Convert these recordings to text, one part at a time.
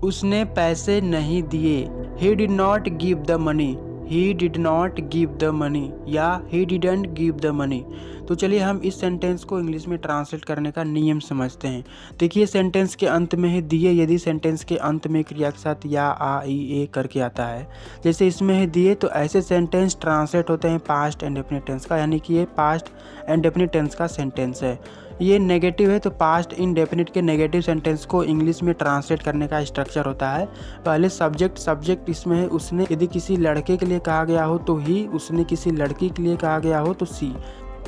उसने पैसे नहीं दिए। He did not give the money. He did not give the money या he didn't give the money. तो चलिए हम इस सेंटेंस को इंग्लिश में ट्रांसलेट करने का नियम समझते हैं। देखिए सेंटेंस के अंत में है दिए, यदि सेंटेंस के अंत में क्रिया के साथ या आ ई ए करके आता है, जैसे इसमें है दिए, तो ऐसे सेंटेंस ट्रांसलेट होते हैं पास्ट इंडेफिनिट टेंस का, यानी कि ये पास्ट इंडेफिनिट टेंस का सेंटेंस है। ये नेगेटिव है तो पास्ट इंडेफिनिट के नेगेटिव सेंटेंस को इंग्लिश में ट्रांसलेट करने का स्ट्रक्चर होता है। पहले सब्जेक्ट इसमें है उसने, यदि किसी लड़के के लिए कहा गया हो तो ही, उसने किसी लड़की के लिए कहा गया हो तो सी।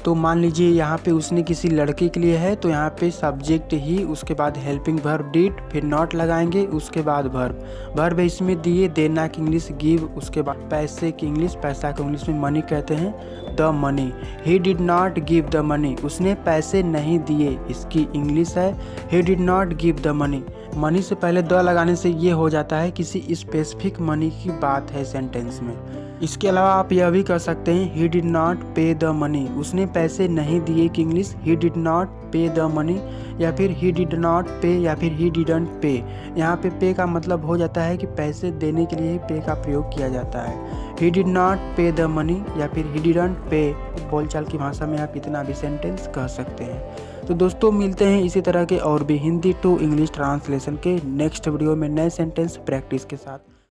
तो मान लीजिए यहाँ पे उसने किसी लड़के के लिए है तो यहाँ पे सब्जेक्ट ही, उसके बाद हेल्पिंग वर्ब डिड, फिर नॉट लगाएंगे, उसके बाद वर्ब इसमें दिए, देना की इंग्लिश गिव, उसके बाद पैसे की इंग्लिश, पैसा को इंग्लिश में मनी कहते हैं, the money. He did not give the money, उसने पैसे नहीं दिए, इसकी इंग्लिश है ही did not give the money. Money से पहले द लगाने से ये हो जाता है किसी स्पेसिफिक मनी की बात है सेंटेंस में। इसके अलावा आप यह भी कह सकते हैं ही डिड नॉट पे द मनी, उसने पैसे नहीं दिए की इंग्लिश ही डिड नॉट पे द मनी, या फिर ही डिड नॉट पे, या फिर ही डिडंट पे। यहाँ पे का मतलब हो जाता है कि पैसे देने के लिए ही पे का प्रयोग किया जाता है। ही डिड नॉट पे द मनी या फिर ही डिडंट पे, बोलचाल की भाषा में आप इतना भी सेंटेंस कह सकते हैं। तो दोस्तों मिलते हैं इसी तरह के और भी हिंदी टू इंग्लिश ट्रांसलेशन के नेक्स्ट वीडियो में नए सेंटेंस प्रैक्टिस के साथ।